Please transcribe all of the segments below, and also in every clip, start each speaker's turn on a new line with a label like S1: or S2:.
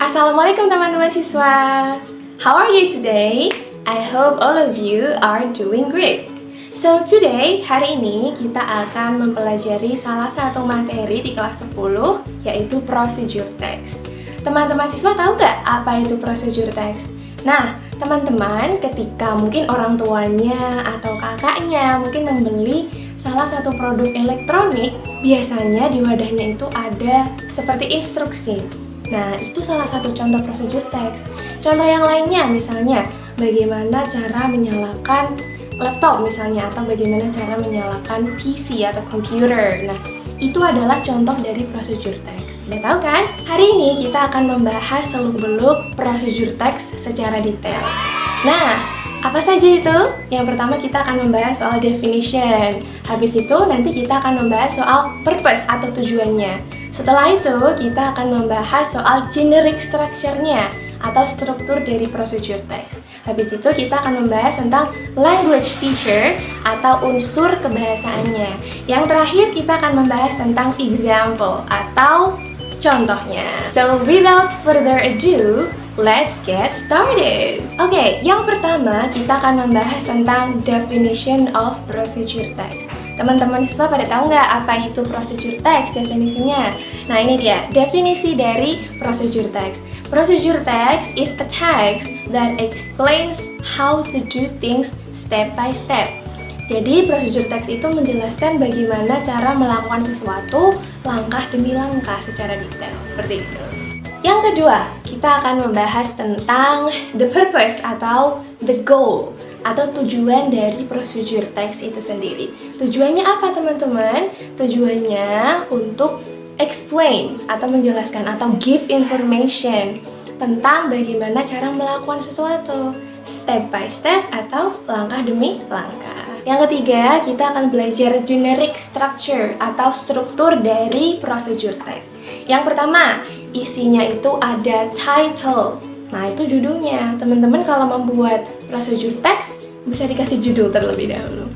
S1: Assalamualaikum teman-teman siswa. How are you today? I hope all of you are doing great. So today, hari ini kita akan mempelajari salah satu materi di kelas 10, yaitu procedure text. Teman-teman siswa tahu nggak apa itu procedure text? Nah, teman-teman ketika mungkin orang tuanya atau kakaknya mungkin membeli salah satu produk elektronik, biasanya di wadahnya itu ada seperti instruksi. Nah, itu salah satu contoh procedure text. Contoh yang lainnya misalnya, bagaimana cara menyalakan laptop misalnya, atau bagaimana cara menyalakan PC atau komputer. Nah, itu adalah contoh dari procedure text. Udah tahu kan? Hari ini kita akan membahas seluk-beluk procedure text secara detail. Nah, apa saja itu? Yang pertama kita akan membahas soal definition. Habis itu nanti kita akan membahas soal purpose atau tujuannya. Setelah itu kita akan membahas soal generic structure-nya atau struktur dari procedure text. Habis itu kita akan membahas tentang language feature atau unsur kebahasaannya. Yang terakhir kita akan membahas tentang example atau contohnya. So without further ado, let's get started. Oke, yang pertama kita akan membahas tentang definition of procedure text. Teman-teman siswa pada tahu nggak apa itu procedure text definisinya? Nah, ini dia definisi dari procedure text. Procedure text is a text that explains how to do things step by step. Jadi procedure text itu menjelaskan bagaimana cara melakukan sesuatu langkah demi langkah secara detail, seperti itu. Yang kedua, kita akan membahas tentang the purpose atau the goal atau tujuan dari procedure text itu sendiri. Tujuannya apa teman-teman? Tujuannya untuk explain atau menjelaskan atau give information tentang bagaimana cara melakukan sesuatu step by step atau langkah demi langkah. Yang ketiga, kita akan belajar generic structure atau struktur dari procedure text. Yang pertama, isinya itu ada title. Nah, itu judulnya. Teman-teman kalau membuat procedure text bisa dikasih judul terlebih dahulu.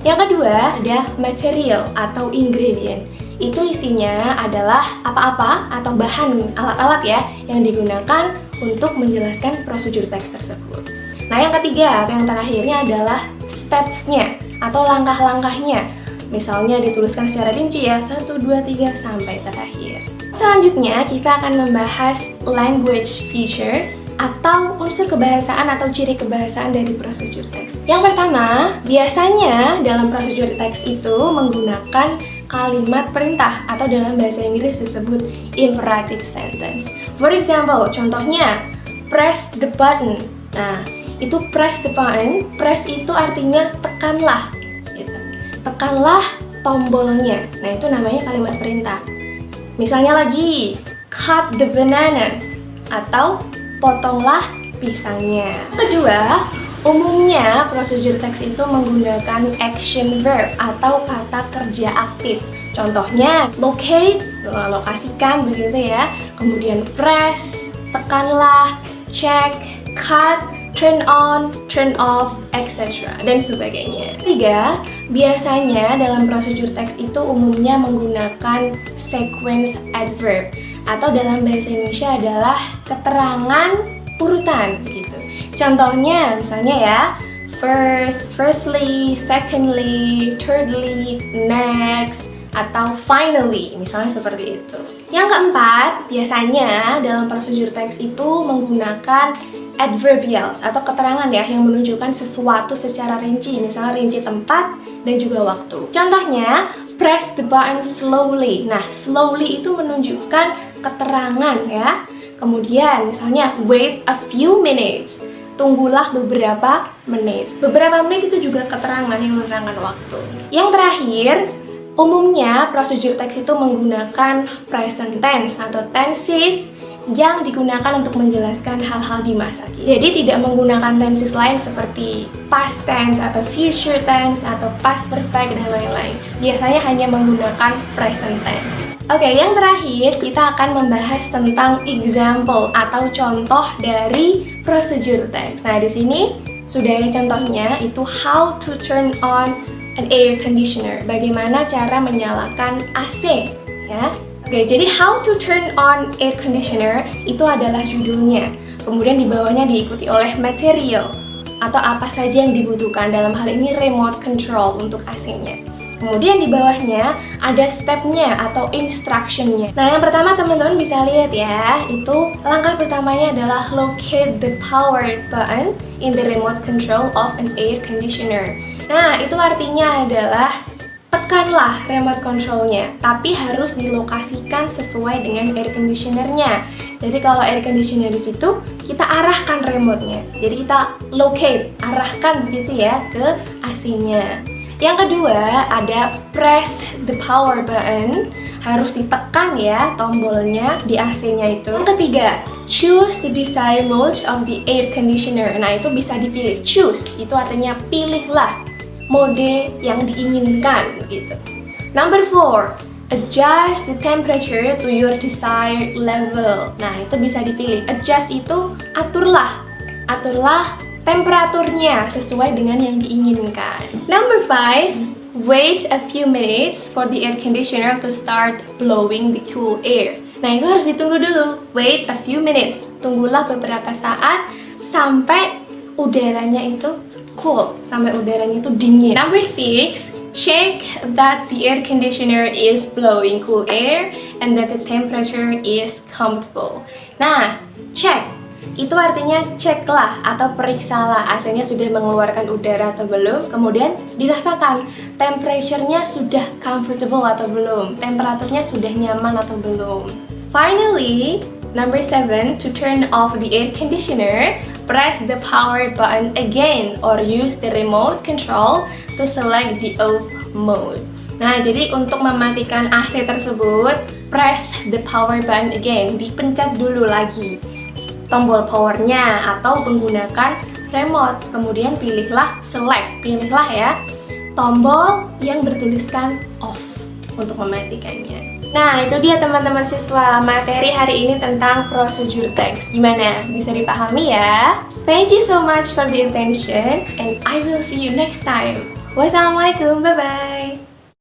S1: Yang kedua, ada material atau ingredient. Itu isinya adalah apa-apa atau bahan alat-alat ya yang digunakan untuk menjelaskan procedure text tersebut. Nah, yang ketiga atau yang terakhirnya adalah steps-nya atau langkah-langkahnya. Misalnya dituliskan secara rinci ya, 1, 2, 3 sampai terakhir. Selanjutnya kita akan membahas language feature atau unsur kebahasaan atau ciri kebahasaan dari procedure text. Yang pertama, biasanya dalam procedure text itu menggunakan kalimat perintah atau dalam bahasa Inggris disebut imperative sentence. For example, contohnya press the button. Nah, itu press the button, press itu artinya tekanlah gitu. Tekanlah tombolnya. Nah, itu namanya kalimat perintah. Misalnya lagi, cut the bananas atau potonglah pisangnya. Kedua, umumnya procedure text itu menggunakan action verb atau kata kerja aktif. Contohnya, locate, lokasikan begitu ya. Kemudian press, tekanlah, check, cut, turn on, turn off, etc. dan sebagainya. Ketiga, biasanya dalam procedure text itu umumnya menggunakan sequence adverb atau dalam bahasa Indonesia adalah keterangan urutan gitu. Contohnya misalnya ya, first, firstly, secondly, thirdly, next, atau finally, misalnya seperti itu. Yang keempat, biasanya dalam procedure text itu menggunakan adverbials atau keterangan ya yang menunjukkan sesuatu secara rinci, misalnya rinci tempat dan juga waktu. Contohnya, press the button slowly. Nah, slowly itu menunjukkan keterangan ya. Kemudian misalnya wait a few minutes. Tunggulah beberapa menit. Beberapa menit itu juga keterangan yang menerangkan waktu. Yang terakhir, umumnya procedure text itu menggunakan present tense atau tenses yang digunakan untuk menjelaskan hal-hal di masa kini. Jadi tidak menggunakan tenses lain seperti past tense atau future tense atau past perfect dan lain-lain. Biasanya hanya menggunakan present tense. Oke, yang terakhir kita akan membahas tentang example atau contoh dari procedure text. Nah, di sini sudah ada contohnya, itu how to turn on an air conditioner. Bagaimana cara menyalakan AC ya. Oke, jadi how to turn on air conditioner itu adalah judulnya. Kemudian di bawahnya diikuti oleh material atau apa saja yang dibutuhkan, dalam hal ini remote control untuk AC-nya. Kemudian di bawahnya ada stepnya atau instructionnya. Nah, yang pertama teman-teman bisa lihat ya, itu langkah pertamanya adalah locate the power button in the remote control of an air conditioner. Nah, itu artinya adalah tekanlah remote controlnya, tapi harus dilokasikan sesuai dengan air conditionernya. Jadi kalau air conditioner di situ, kita arahkan remote-nya. Jadi kita locate, arahkan begitu ya ke AC-nya. Yang kedua ada press the power button, harus ditekan ya tombolnya di AC-nya itu. Yang ketiga, choose the desired mode of the air conditioner. Nah, itu bisa dipilih. Choose itu artinya pilihlah mode yang diinginkan gitu. Number 4, adjust the temperature to your desired level. Nah, itu bisa dipilih. Adjust itu aturlah temperaturnya sesuai dengan yang diinginkan. Number 5, wait a few minutes for the air conditioner to start blowing the cool air. Nah, itu harus ditunggu dulu. Wait a few minutes. Tunggulah beberapa saat sampai udaranya itu cool, sampai udaranya itu dingin. Number 6, check that the air conditioner is blowing cool air and that the temperature is comfortable. Nah, check itu artinya ceklah atau periksalah AC-nya sudah mengeluarkan udara atau belum, kemudian dirasakan temperature-nya sudah comfortable atau belum, temperaturnya sudah nyaman atau belum. Finally, number 7, to turn off the air conditioner, press the power button again or use the remote control to select the off mode. Nah, jadi untuk mematikan AC tersebut, press the power button again, dipencet dulu lagi tombol powernya atau menggunakan remote. Kemudian pilihlah select, pilihlah ya tombol yang bertuliskan off untuk mematikannya. Nah, itu dia teman-teman siswa, materi hari ini tentang prosedur teks. Gimana? Bisa dipahami ya? Thank you so much for the attention and I will see you next time. Wassalamualaikum, bye-bye.